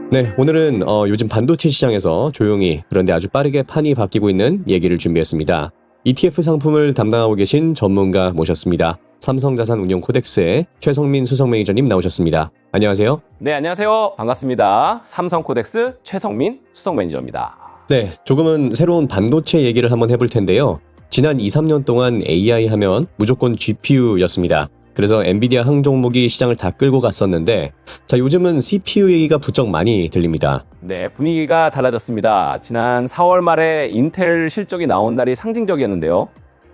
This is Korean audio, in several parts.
네, 오늘은 요즘 반도체 시장에서 조용히 그런데 아주 빠르게 판이 바뀌고 있는 얘기를 준비했습니다. ETF 상품을 담당하고 계신 전문가 모셨습니다. 삼성자산운용 코덱스의 최성민 수석 매니저님 나오셨습니다. 안녕하세요. 네, 안녕하세요. 반갑습니다. 삼성코덱스 최성민 수석 매니저입니다. 네, 조금은 새로운 반도체 얘기를 한번 해볼 텐데요. 지난 2, 3년 동안 AI 하면 무조건 GPU였습니다. 그래서 엔비디아 항종목이 시장을 다 끌고 갔었는데 자, 요즘은 CPU 얘기가 부쩍 많이 들립니다. 네, 분위기가 달라졌습니다. 지난 4월 말에 인텔 실적이 나온 날이 상징적이었는데요.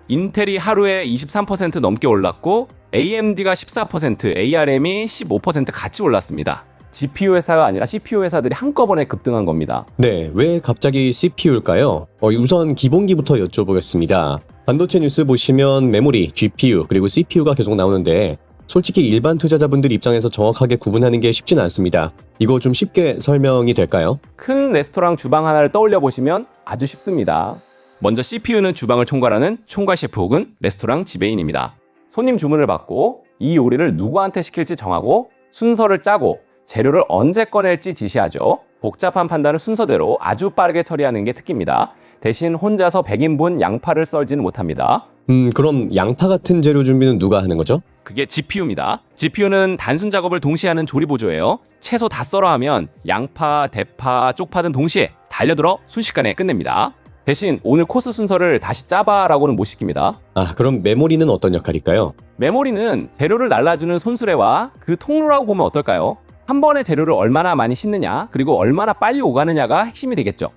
인텔이 하루에 23% 넘게 올랐고 AMD가 14%, ARM이 15% 같이 올랐습니다. GPU 회사가 아니라 CPU 회사들이 한꺼번에 급등한 겁니다. 네, 왜 갑자기 CPU일까요? 우선 기본기부터 여쭤보겠습니다. 반도체 뉴스 보시면 메모리, GPU, 그리고 CPU가 계속 나오는데 솔직히 일반 투자자분들 입장에서 정확하게 구분하는 게 쉽진 않습니다. 이거 좀 쉽게 설명이 될까요? 큰 레스토랑 주방 하나를 떠올려 보시면 아주 쉽습니다. 먼저 CPU는 주방을 총괄하는 총괄 셰프 혹은 레스토랑 지배인입니다. 손님 주문을 받고 이 요리를 누구한테 시킬지 정하고 순서를 짜고 재료를 언제 꺼낼지 지시하죠. 복잡한 판단을 순서대로 아주 빠르게 처리하는 게 특기입니다. 대신 혼자서 100인분 양파를 썰지는 못합니다. 그럼 양파 같은 재료 준비는 누가 하는 거죠? 그게 GPU입니다. GPU는 단순 작업을 동시에 하는 조리보조예요. 채소 다 썰어 하면 양파, 대파, 쪽파든 동시에 달려들어 순식간에 끝냅니다. 대신 오늘 코스 순서를 다시 짜봐라고는 못 시킵니다. 아, 그럼 메모리는 어떤 역할일까요? 메모리는 재료를 날라주는 손수레와 그 통로라고 보면 어떨까요? 한 번에 재료를 얼마나 많이 싣느냐, 그리고 얼마나 빨리 오가느냐가 핵심이 되겠죠.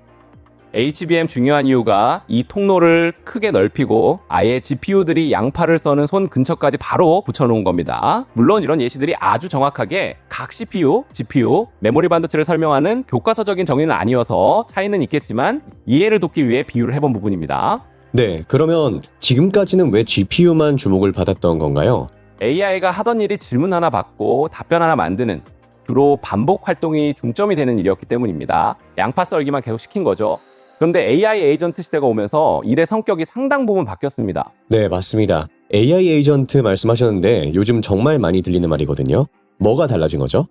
HBM 중요한 이유가 이 통로를 크게 넓히고 아예 GPU들이 양파를 써는 손 근처까지 바로 붙여놓은 겁니다. 물론 이런 예시들이 아주 정확하게 각 CPU, GPU, 메모리 반도체를 설명하는 교과서적인 정의는 아니어서 차이는 있겠지만 이해를 돕기 위해 비유를 해본 부분입니다. 네, 그러면 지금까지는 왜 GPU만 주목을 받았던 건가요? AI가 하던 일이 질문 하나 받고 답변 하나 만드는 주로 반복 활동이 중점이 되는 일이었기 때문입니다. 양파 썰기만 계속 시킨 거죠. 그런데 AI 에이전트 시대가 오면서 일의 성격이 상당 부분 바뀌었습니다. 네, 맞습니다. AI 에이전트 말씀하셨는데 요즘 정말 많이 들리는 말이거든요. 뭐가 달라진 거죠?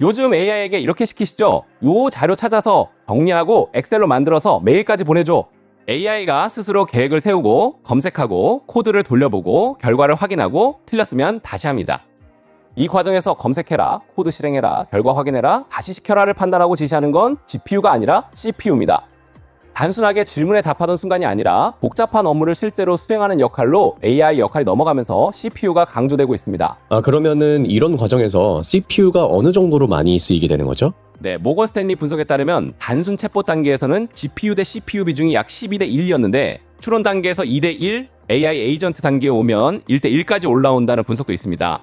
요즘 AI에게 이렇게 시키시죠. 요 자료 찾아서 정리하고 엑셀로 만들어서 메일까지 보내줘. AI가 스스로 계획을 세우고 검색하고 코드를 돌려보고 결과를 확인하고 틀렸으면 다시 합니다. 이 과정에서 검색해라, 코드 실행해라, 결과 확인해라, 다시 시켜라를 판단하고 지시하는 건 GPU가 아니라 CPU입니다. 단순하게 질문에 답하던 순간이 아니라 복잡한 업무를 실제로 수행하는 역할로 AI 역할이 넘어가면서 CPU가 강조되고 있습니다. 아, 그러면은 이런 과정에서 CPU가 어느 정도로 많이 쓰이게 되는 거죠? 네, 모건 스탠리 분석에 따르면 단순 챗봇 단계에서는 GPU 대 CPU 비중이 약 12대 1이었는데 추론 단계에서 2대 1, AI 에이전트 단계에 오면 1대 1까지 올라온다는 분석도 있습니다.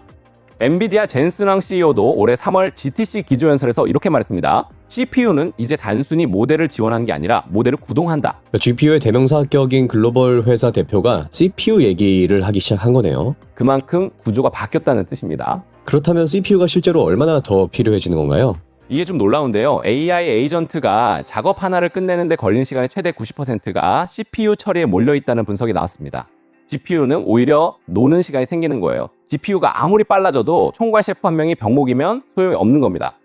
엔비디아 젠슨왕 CEO도 올해 3월 GTC 기조연설에서 이렇게 말했습니다. CPU는 이제 단순히 모델을 지원하는 게 아니라 모델을 구동한다. GPU의 대명사격인 글로벌 회사 대표가 CPU 얘기를 하기 시작한 거네요. 그만큼 구조가 바뀌었다는 뜻입니다. 그렇다면 CPU가 실제로 얼마나 더 필요해지는 건가요? 이게 좀 놀라운데요. AI 에이전트가 작업 하나를 끝내는데 걸린 시간의 최대 90%가 CPU 처리에 몰려있다는 분석이 나왔습니다. GPU는 오히려 노는 시간이 생기는 거예요. GPU가 아무리 빨라져도 총괄 셰프 한 명이 병목이면 소용이 없는 겁니다.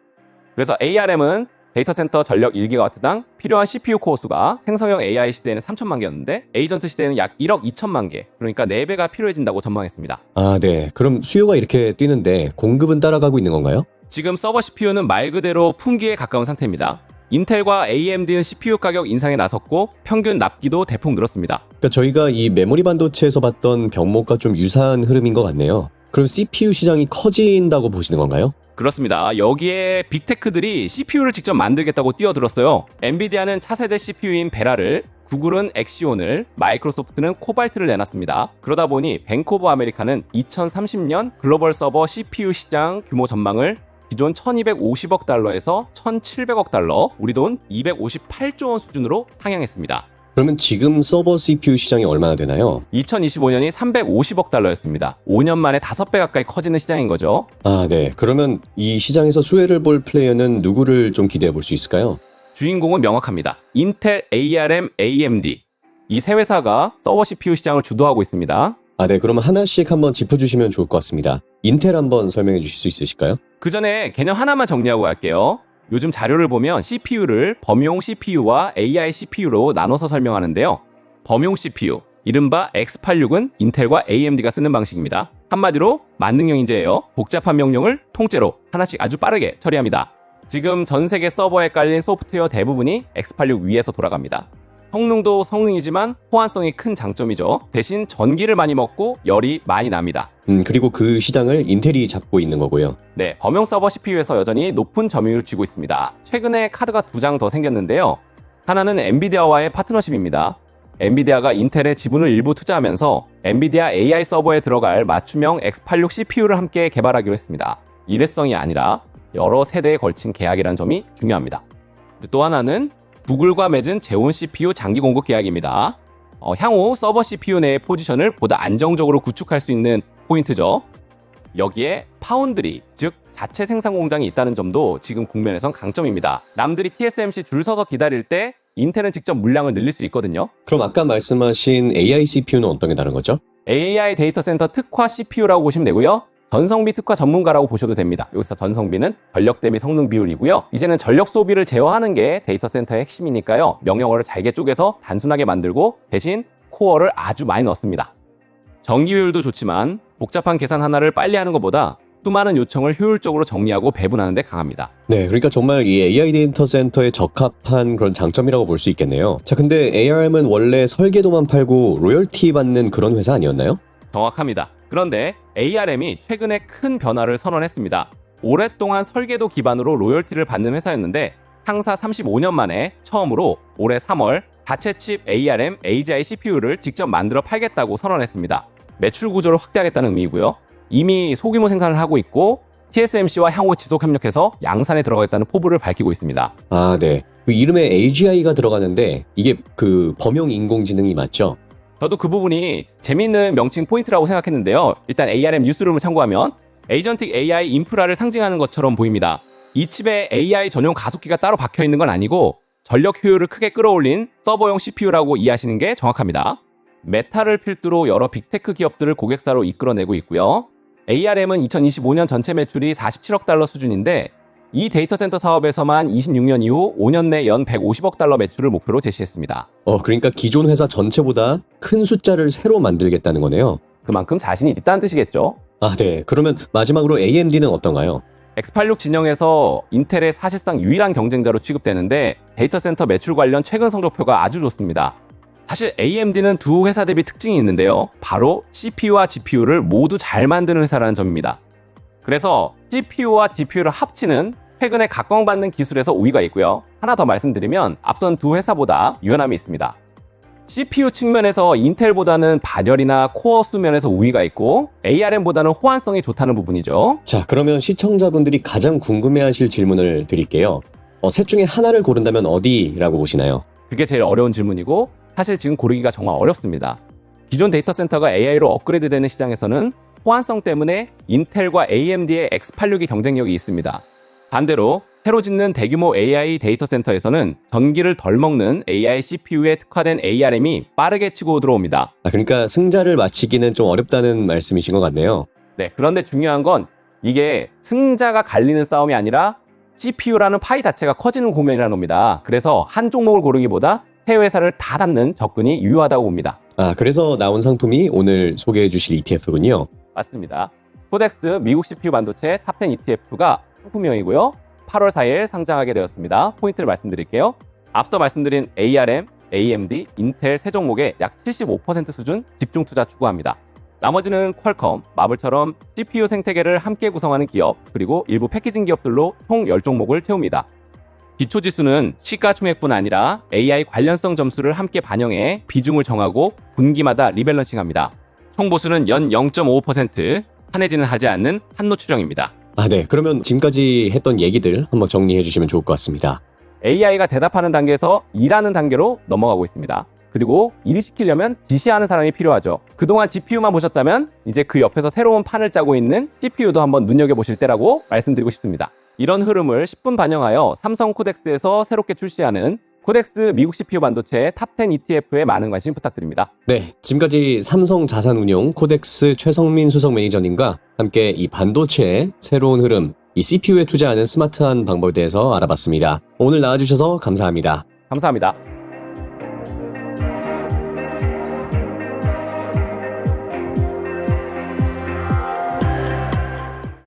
그래서 ARM은 데이터 센터 전력 1GW당 필요한 CPU 코어 수가 생성형 AI 시대에는 3천만 개였는데 에이전트 시대에는 약 1억 2천만 개, 그러니까 4배가 필요해진다고 전망했습니다. 아, 네. 그럼 수요가 이렇게 뛰는데 공급은 따라가고 있는 건가요? 지금 서버 CPU는 말 그대로 품귀에 가까운 상태입니다. 인텔과 AMD는 CPU 가격 인상에 나섰고 평균 납기도 대폭 늘었습니다. 그러니까 저희가 이 메모리 반도체에서 봤던 병목과 좀 유사한 흐름인 것 같네요. 그럼 CPU 시장이 커진다고 보시는 건가요? 그렇습니다. 여기에 빅테크들이 CPU를 직접 만들겠다고 뛰어들었어요. 엔비디아는 차세대 CPU인 베라를, 구글은 엑시온을, 마이크로소프트는 코발트를 내놨습니다. 그러다 보니 뱅크 오브 아메리카는 2030년 글로벌 서버 CPU 시장 규모 전망을 기존 1250억 달러에서 1700억 달러, 우리 돈 258조 원 수준으로 상향했습니다. 그러면 지금 서버 CPU 시장이 얼마나 되나요? 2025년이 350억 달러였습니다. 5년 만에 5배 가까이 커지는 시장인 거죠. 아, 네. 그러면 이 시장에서 수혜를 볼 플레이어는 누구를 좀 기대해 볼 수 있을까요? 주인공은 명확합니다. 인텔, ARM, AMD. 이 세 회사가 서버 CPU 시장을 주도하고 있습니다. 아, 네. 그럼 하나씩 한번 짚어주시면 좋을 것 같습니다. 인텔 한번 설명해 주실 수 있으실까요? 그 전에 개념 하나만 정리하고 갈게요. 요즘 자료를 보면 CPU를 범용 CPU와 AI CPU로 나눠서 설명하는데요. 범용 CPU, 이른바 X86은 인텔과 AMD가 쓰는 방식입니다. 한마디로 만능형 인재예요. 복잡한 명령을 통째로 하나씩 아주 빠르게 처리합니다. 지금 전 세계 서버에 깔린 소프트웨어 대부분이 X86 위에서 돌아갑니다. 성능도 성능이지만 호환성이 큰 장점이죠. 대신 전기를 많이 먹고 열이 많이 납니다. 그리고 그 시장을 인텔이 잡고 있는 거고요. 네, 범용 서버 CPU에서 여전히 높은 점유율을 쥐고 있습니다. 최근에 카드가 2장 더 생겼는데요. 하나는 엔비디아와의 파트너십입니다. 엔비디아가 인텔에 지분을 일부 투자하면서 엔비디아 AI 서버에 들어갈 맞춤형 X86 CPU를 함께 개발하기로 했습니다. 일회성이 아니라 여러 세대에 걸친 계약이라는 점이 중요합니다. 또 하나는 구글과 맺은 제온 CPU 장기 공급 계약입니다. 향후 서버 CPU 내의 포지션을 보다 안정적으로 구축할 수 있는 포인트죠. 여기에 파운드리, 즉 자체 생산 공장이 있다는 점도 지금 국면에선 강점입니다. 남들이 TSMC 줄 서서 기다릴 때 인텔은 직접 물량을 늘릴 수 있거든요. 그럼 아까 말씀하신 AI CPU는 어떤 게 다른 거죠? AI 데이터 센터 특화 CPU라고 보시면 되고요. 전성비 특화 전문가라고 보셔도 됩니다. 여기서 전성비는 전력 대비 성능 비율이고요. 이제는 전력 소비를 제어하는 게 데이터 센터의 핵심이니까요. 명령어를 잘게 쪼개서 단순하게 만들고 대신 코어를 아주 많이 넣습니다. 전기 효율도 좋지만 복잡한 계산 하나를 빨리 하는 것보다 수많은 요청을 효율적으로 정리하고 배분하는 데 강합니다. 네, 그러니까 정말 이 AI 데이터 센터에 적합한 그런 장점이라고 볼 수 있겠네요. 자, 근데 ARM은 원래 설계도만 팔고 로열티 받는 그런 회사 아니었나요? 정확합니다. 그런데 ARM이 최근에 큰 변화를 선언했습니다. 오랫동안 설계도 기반으로 로열티를 받는 회사였는데 창사 35년 만에 처음으로 올해 3월 자체 칩 ARM AGI CPU를 직접 만들어 팔겠다고 선언했습니다. 매출 구조를 확대하겠다는 의미고요. 이미 소규모 생산을 하고 있고 TSMC와 향후 지속 협력해서 양산에 들어가겠다는 포부를 밝히고 있습니다. 아, 네. 그 이름에 AGI가 들어가는데 이게 그 범용 인공지능이 맞죠? 저도 그 부분이 재미있는 명칭 포인트라고 생각했는데요. 일단 ARM 뉴스룸을 참고하면 에이전틱 AI 인프라를 상징하는 것처럼 보입니다. 이 칩에 AI 전용 가속기가 따로 박혀 있는 건 아니고 전력 효율을 크게 끌어올린 서버용 CPU라고 이해하시는 게 정확합니다. 메타를 필두로 여러 빅테크 기업들을 고객사로 이끌어내고 있고요. ARM은 2025년 전체 매출이 47억 달러 수준인데 이 데이터 센터 사업에서만 26년 이후 5년 내 연 150억 달러 매출을 목표로 제시했습니다. 그러니까 기존 회사 전체보다 큰 숫자를 새로 만들겠다는 거네요. 그만큼 자신이 있다는 뜻이겠죠. 아, 네. 그러면 마지막으로 AMD는 어떤가요? X86 진영에서 인텔의 사실상 유일한 경쟁자로 취급되는데 데이터 센터 매출 관련 최근 성적표가 아주 좋습니다. 사실 AMD는 두 회사 대비 특징이 있는데요. 바로 CPU와 GPU를 모두 잘 만드는 회사라는 점입니다. 그래서 CPU와 GPU를 합치는 최근에 각광받는 기술에서 우위가 있고요. 하나 더 말씀드리면 앞선 두 회사보다 유연함이 있습니다. CPU 측면에서 인텔보다는 발열이나 코어 수면에서 우위가 있고 ARM보다는 호환성이 좋다는 부분이죠. 자, 그러면 시청자분들이 가장 궁금해하실 질문을 드릴게요. 셋 중에 하나를 고른다면 어디라고 보시나요? 그게 제일 어려운 질문이고 사실 지금 고르기가 정말 어렵습니다. 기존 데이터 센터가 AI로 업그레이드되는 시장에서는 호환성 때문에 인텔과 AMD의 X86이 경쟁력이 있습니다. 반대로 새로 짓는 대규모 AI 데이터 센터에서는 전기를 덜 먹는 AI CPU에 특화된 ARM이 빠르게 치고 들어옵니다. 그러니까 승자를 맞히기는 좀 어렵다는 말씀이신 것 같네요. 네, 그런데 중요한 건 이게 승자가 갈리는 싸움이 아니라 CPU라는 파이 자체가 커지는 국면이라는 겁니다. 그래서 한 종목을 고르기보다 세 회사를 다 담는 접근이 유효하다고 봅니다. 그래서 나온 상품이 오늘 소개해 주실 ETF군요. 맞습니다. 코덱스 미국 CPU 반도체 탑10 ETF가 상품명이고요. 8월 4일 상장하게 되었습니다. 포인트를 말씀드릴게요. 앞서 말씀드린 ARM, AMD, 인텔 세 종목의 약 75% 수준 집중 투자 추구합니다. 나머지는 퀄컴, 마블처럼 CPU 생태계를 함께 구성하는 기업, 그리고 일부 패키징 기업들로 총 10종목을 채웁니다. 기초지수는 시가총액뿐 아니라 AI 관련성 점수를 함께 반영해 비중을 정하고 분기마다 리밸런싱합니다. 총 보수는 연 0.55%, 한해지는 하지 않는 한노 추정입니다. 네. 그러면 지금까지 했던 얘기들 한번 정리해 주시면 좋을 것 같습니다. AI가 대답하는 단계에서 일하는 단계로 넘어가고 있습니다. 그리고 일을 시키려면 지시하는 사람이 필요하죠. 그동안 GPU만 보셨다면 이제 그 옆에서 새로운 판을 짜고 있는 CPU도 한번 눈여겨보실 때라고 말씀드리고 싶습니다. 이런 흐름을 10분 반영하여 삼성 코덱스에서 새롭게 출시하는 코덱스 미국 CPU 반도체 탑10 ETF에 많은 관심 부탁드립니다. 네, 지금까지 삼성 자산운용 코덱스 최성민 수석 매니저님과 함께 이 반도체의 새로운 흐름, 이 CPU에 투자하는 스마트한 방법에 대해서 알아봤습니다. 오늘 나와주셔서 감사합니다. 감사합니다.